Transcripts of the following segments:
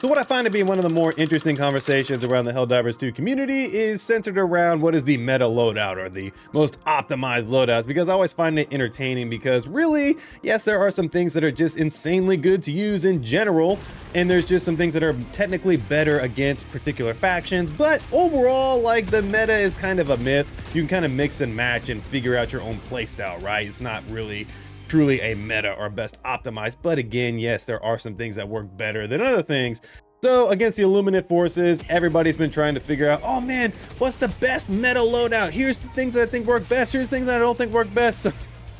So what I find to be one of the more interesting conversations around the Helldivers 2 community is centered around what is the meta loadout or the most optimized loadouts, because I always find it entertaining because really, yes, there are some things that are just insanely good to use in general, and there's just some things that are technically better against particular factions, but overall, like, the meta is kind of a myth. You can kind of mix and match and figure out your own playstyle, right? It's not really truly a meta or best optimized, but again, yes, there are some things that work better than other things. So against the illuminate forces, everybody's been trying to figure out, oh man, what's the best meta loadout? Here's the things that I think work best, here's things that I don't think work best. So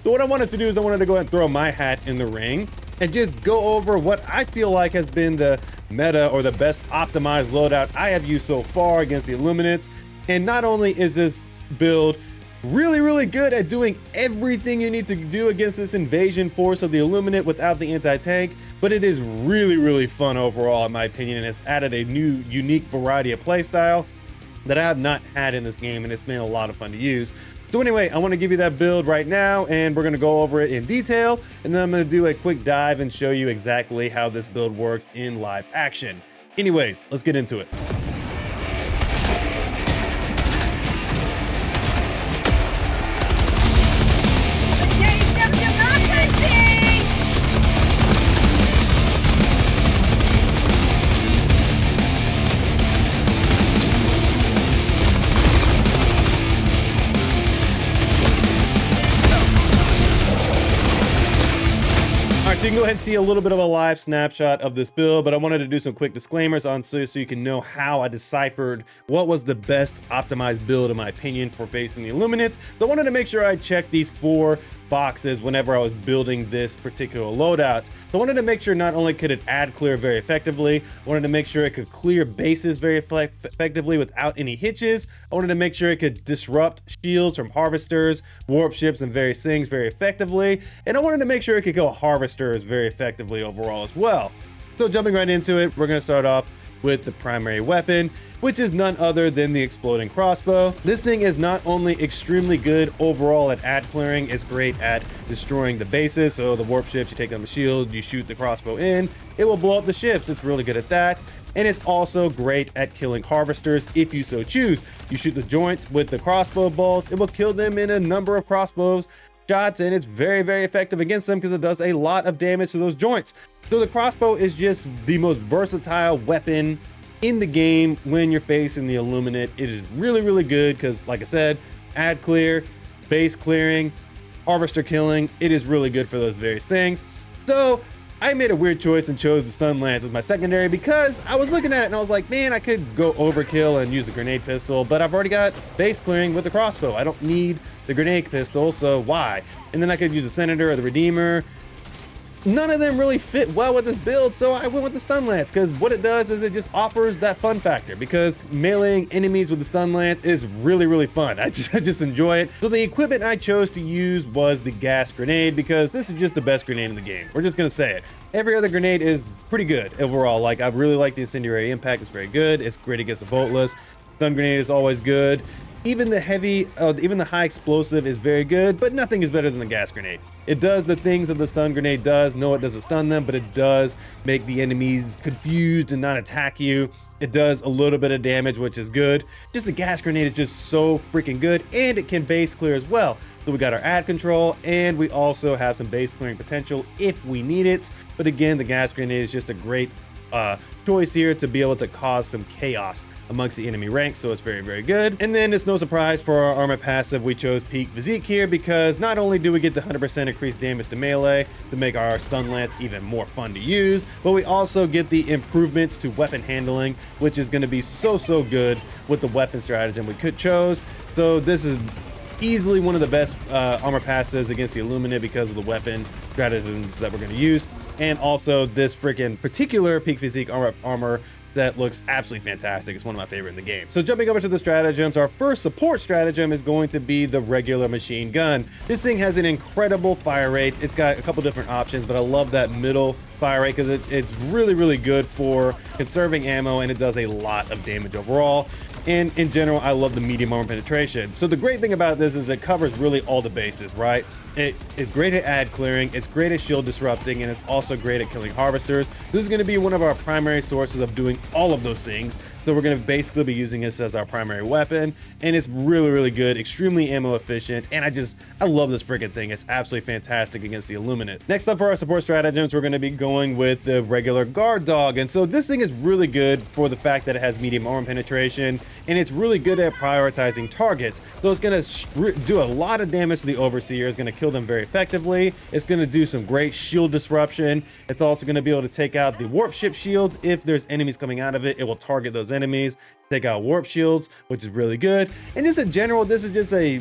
what I wanted to do is I wanted to go ahead and throw my hat in the ring and just go over what I feel like has been the meta or the best optimized loadout I have used so far against the illuminates. And not only is this build really good at doing everything you need to do against this invasion force of the illuminate without the anti-tank, but it is really fun overall in my opinion, and it's added a new unique variety of playstyle that I have not had in this game, and it's been a lot of fun to use. So anyway, I want to give you that build right now, and we're going to go over it in detail, and then I'm going to do a quick dive and show you exactly how this build works in live action. Anyways, let's get into it. So you can go ahead and see a little bit of a live snapshot of this build, but I wanted to do some quick disclaimers on so you can know how I deciphered what was the best optimized build in my opinion for facing the illuminates. So I wanted to make sure I checked these 4 boxes whenever I was building this particular loadout. So I wanted to make sure not only could it add clear very effectively, I wanted to make sure it could clear bases very effectively without any hitches. I wanted to make sure it could disrupt shields from harvesters, warp ships, and various things very effectively. And I wanted to make sure it could kill harvesters very effectively overall as well. So jumping right into it, we're going to start off with the primary weapon, which is none other than the exploding crossbow. This thing is not only extremely good overall at ad clearing, it's great at destroying the bases. So the warp ships, you take down the shield, you shoot the crossbow in, it will blow up the ships. It's really good at that. And it's also great at killing harvesters if you so choose. You shoot the joints with the crossbow bolts, it will kill them in a number of crossbows shots, and it's very effective against them because it does a lot of damage to those joints. So the crossbow is just the most versatile weapon in the game when you're facing the illuminate. It is really good because, like I said, ad clear, base clearing, harvester killing, it is really good for those various things. So I made a weird choice and chose the stun lance as my secondary because I was looking at it and I was like, man, I could go overkill and use a grenade pistol, but I've already got base clearing with the crossbow. I don't need the grenade pistol, so why? And then I could use the senator or the redeemer. None of them really fit well with this build, so I went with the stun lance because what it does is it just offers that fun factor, because meleeing enemies with the stun lance is really fun. I just enjoy it. So the equipment I chose to use was the gas grenade because this is just the best grenade in the game. We're just gonna say it. Every other grenade is pretty good overall. Like, I really like the incendiary impact. It's very good. It's great against the boltless. Stun grenade is always good. Even the heavy, even the high explosive is very good, but nothing is better than the gas grenade. It does the things that the stun grenade does. No, it doesn't stun them, but it does make the enemies confused and not attack you. It does a little bit of damage, which is good. Just the gas grenade is just so freaking good, and it can base clear as well. So we got our ad control, and we also have some base clearing potential if we need it. But again, the gas grenade is just a great choice here to be able to cause some chaos amongst the enemy ranks, so it's very good. And then it's no surprise for our armor passive, we chose peak physique here because not only do we get the 100% increased damage to melee to make our stun lance even more fun to use, but we also get the improvements to weapon handling, which is going to be so good with the weapon stratagem we could chose. So this is easily one of the best armor passives against the illuminate because of the weapon stratagems that we're going to use. And also this freaking particular peak physique armor that looks absolutely fantastic. It's one of my favorite in the game. So jumping over to the stratagems, our first support stratagem is going to be the regular machine gun. This thing has an incredible fire rate. It's got a couple different options, but I love that middle fire rate because it's really good for conserving ammo, and it does a lot of damage overall. And in general, I love the medium armor penetration. So the great thing about this is it covers really all the bases, right? It is great at ad clearing, it's great at shield disrupting, and it's also great at killing harvesters. This is going to be one of our primary sources of doing all of those things. So we're going to basically be using this as our primary weapon, and it's really, really good, extremely ammo efficient, and I love this freaking thing. It's absolutely fantastic against the illuminate. Next up for our support stratagems, we're going to be going with the regular guard dog, and so this thing is really good for the fact that it has medium armor penetration, and it's really good at prioritizing targets. So it's going to do a lot of damage to the overseer. It's going to kill them very effectively. It's going to do some great shield disruption. It's also going to be able to take out the warp ship shields. If there's enemies coming out of it, it will target those enemies, take out warp shields, which is really good. And just in general, this is just a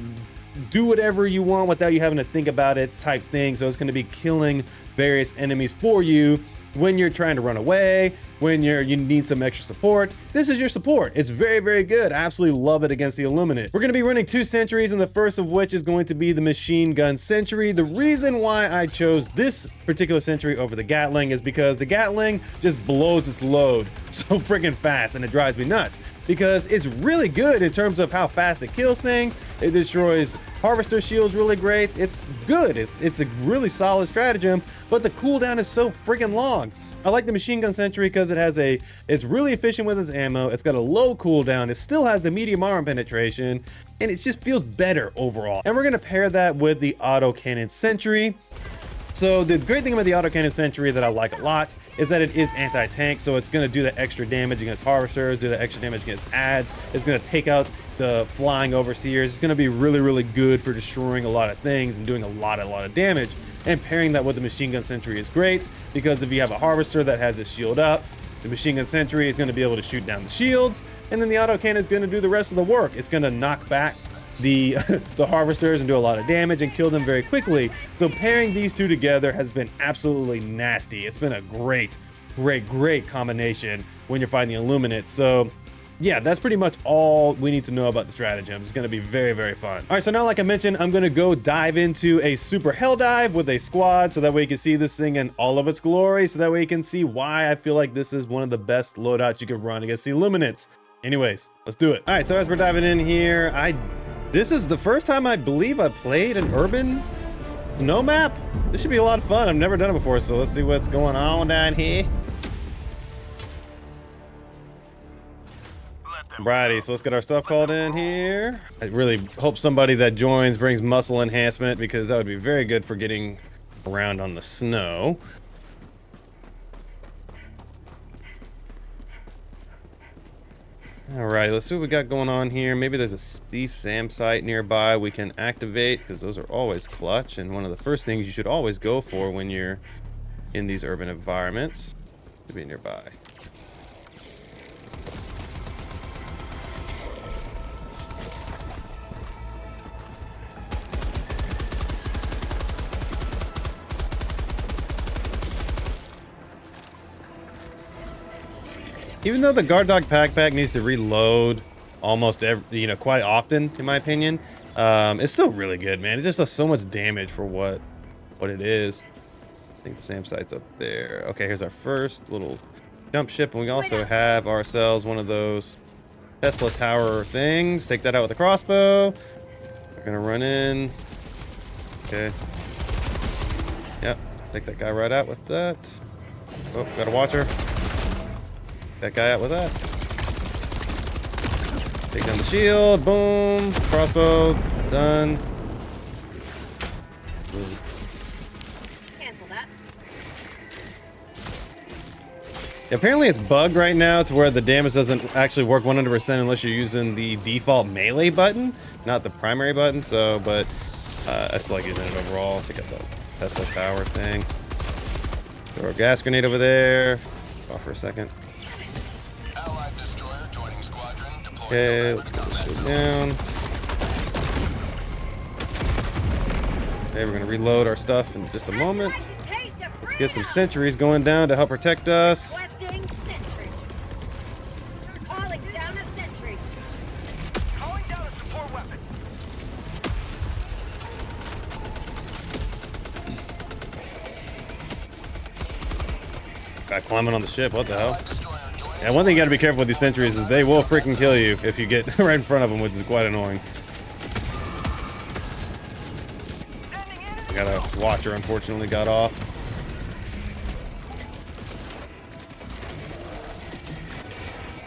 do whatever you want without you having to think about it type thing. So it's going to be killing various enemies for you when you're trying to run away, when you need some extra support. This is your support. It's very, very good. I absolutely love it against the illuminate. We're going to be running 2 sentries, and the first of which is going to be the machine gun sentry. The reason why I chose this particular sentry over the Gatling is because the Gatling just blows its load so freaking fast, and it drives me nuts because it's really good in terms of how fast it kills things. It destroys harvester shields really great. It's good. It's a really solid stratagem, but the cooldown is so freaking long. I like the machine gun sentry because it's really efficient with its ammo. It's got a low cooldown. It still has the medium armor penetration, and it just feels better overall. And we're gonna pair that with the autocannon sentry. So the great thing about the autocannon sentry that I like a lot is that it is anti-tank, so it's going to do the extra damage against harvesters, do the extra damage against ads. It's going to take out the flying overseers. It's going to be really, really good for destroying a lot of things and doing a lot of damage. And pairing that with the machine gun sentry is great, because if you have a harvester that has a shield up, the machine gun sentry is going to be able to shoot down the shields, and then the autocannon is going to do the rest of the work. It's going to knock back the harvesters and do a lot of damage and kill them very quickly. So pairing these two together has been absolutely nasty. It's been a great combination when you're fighting the illuminate. So yeah, that's pretty much all we need to know about the stratagems. It's going to be very, very fun. All right, so now, like I mentioned, I'm going to go dive into a super hell dive with a squad, so that way you can see this thing in all of its glory, so that way you can see why I feel like this is one of the best loadouts you can run against the illuminates. Anyways, let's do it. All right, so as we're diving in here, this is the first time I believe I played an urban snow map. This should be a lot of fun. I've never done it before, so let's see what's going on down here. Alrighty, so let's get our stuff called in here. I really hope somebody that joins brings muscle enhancement, because that would be very good for getting around on the snow. Alright, let's see what we got going on here. Maybe there's a Steve Sam site nearby we can activate, because those are always clutch, and one of the first things you should always go for when you're in these urban environments to be nearby. Even though the guard dog pack needs to reload almost every, quite often, in my opinion, it's still really good, man. It just does so much damage for what it is. I think the SAM site's up there. Okay, here's our first little jump ship, and we also have ourselves one of those Tesla tower things. Take that out with a crossbow. We're gonna run in. Okay. Yep, take that guy right out with that. Oh, got a watcher. That guy out with that. Take down the shield. Boom. Crossbow. Done. Cancel that. Apparently it's bugged right now to where the damage doesn't actually work 100% unless you're using the default melee button, not the primary button. So, but I still like using it overall. Take out the Tesla tower thing. Throw a gas grenade over there. Off for a second. Okay, let's get this shit down. Okay, we're gonna reload our stuff in just a moment. Let's get some sentries going down to help protect us. Guy climbing on the ship, what the hell? Yeah, one thing you gotta be careful with these sentries is they will freaking kill you if you get right in front of them, which is quite annoying. I got a watcher, unfortunately, got off.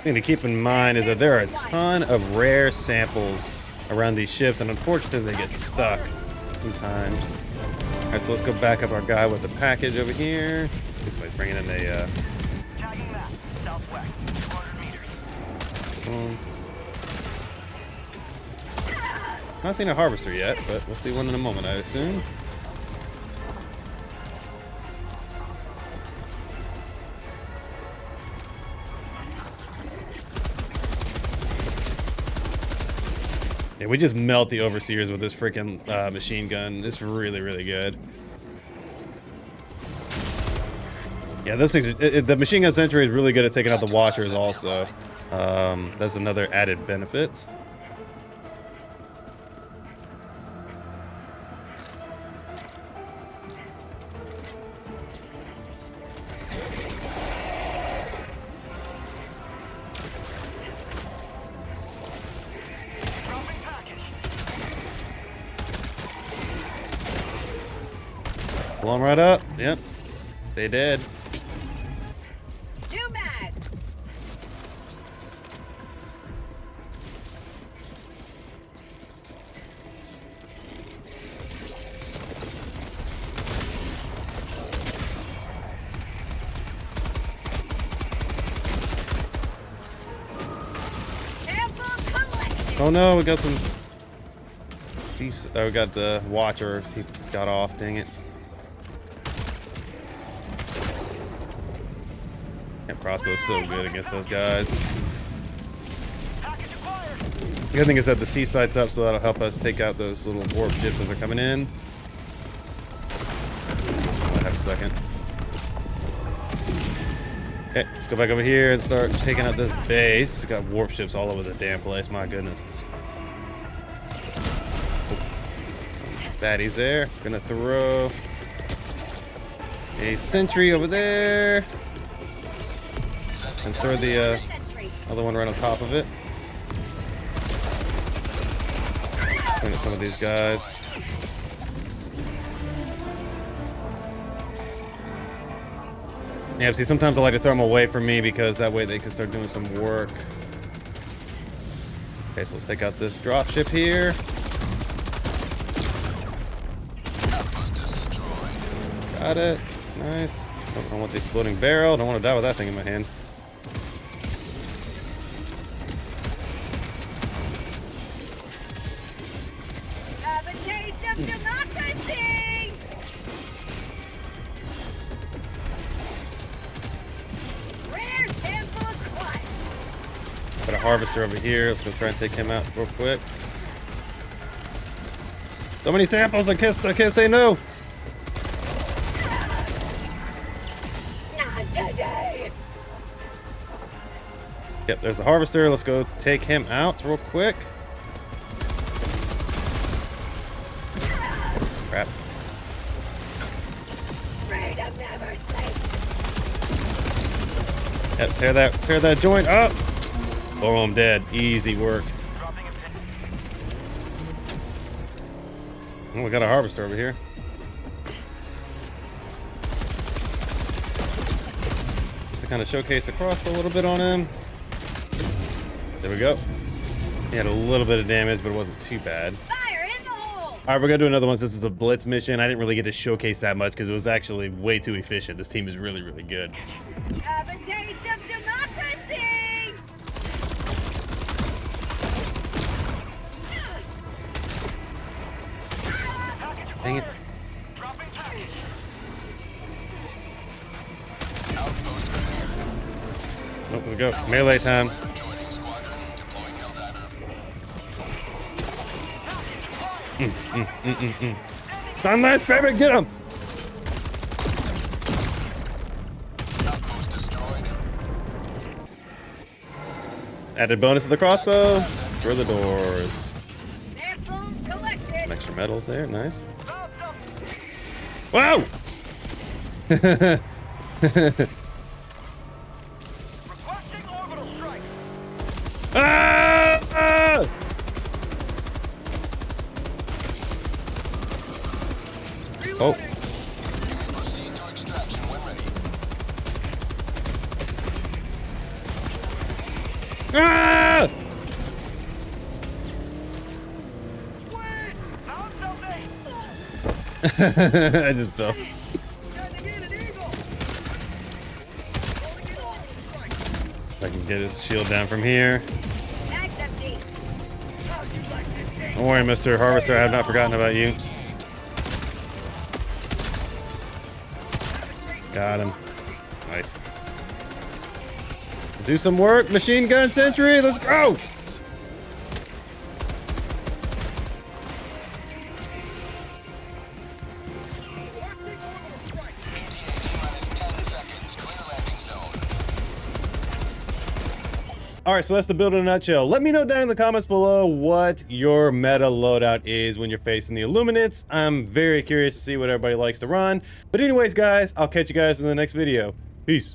Thing to keep in mind is that there are a ton of rare samples around these ships, and unfortunately they get stuck sometimes. Alright, so let's go back up our guy with the package over here. This somebody's bringing in a not seen a harvester yet, but we'll see one in a moment, I assume. Yeah, we just melt the overseers with this freaking machine gun. It's really, really good. Yeah, those things. The machine gun sentry is really good at taking out the watchers. Also, that's another added benefit. Blow them right up. Yep. They did. New mag. Oh no, we got some thieves. Oh, we got the watcher. He got off. Dang it. Yeah, crossbow's so good against those guys. The good thing is that the sea sight's up, so that'll help us take out those little warp ships as they're coming in. This one might have a second. Okay, let's go back over here and start taking out this base. Got warp ships all over the damn place, my goodness. Baddies there. Gonna throw a sentry over there. And throw the other one right on top of it. Clean up some of these guys. Yeah, see, sometimes I like to throw them away from me because that way they can start doing some work. Okay, so let's take out this dropship here. Got it. Nice. Oh, I don't want the exploding barrel. Don't want to die with that thing in my hand. Got a harvester over here. Let's go try and take him out real quick. So many samples. I can't say no. Yep, there's the harvester. Let's go take him out real quick. Crap. Yep, tear that joint up. Boom, dead. Easy work. Oh, we got a harvester over here. Just to kind of showcase the crossbow a little bit on him. There we go. He had a little bit of damage, but it wasn't too bad. Fire in the hole. All right, we're gonna do another one since it's a blitz mission. I didn't really get to showcase that much because it was actually way too efficient. This team is really, really good. Have a taste of democracy. Dang it. Oh, here we go. Melee time. Sunlight, baby, get him! Added bonus to the crossbow for the doors. Some extra medals there, nice. Wow! Ah! Ah! Oh. Proceed to extraction when ready. Ah! Wait! Found something! I just fell. If I can get his shield down from here. Bag's empty. Don't worry, Mr. Harvester, I have not forgotten about you. Got him. Nice. Do some work, machine gun sentry, let's go! All right, so that's the build in a nutshell. Let me know down in the comments below what your meta loadout is when you're facing the Illuminates. I'm very curious to see what everybody likes to run. But anyways, guys, I'll catch you guys in the next video. Peace.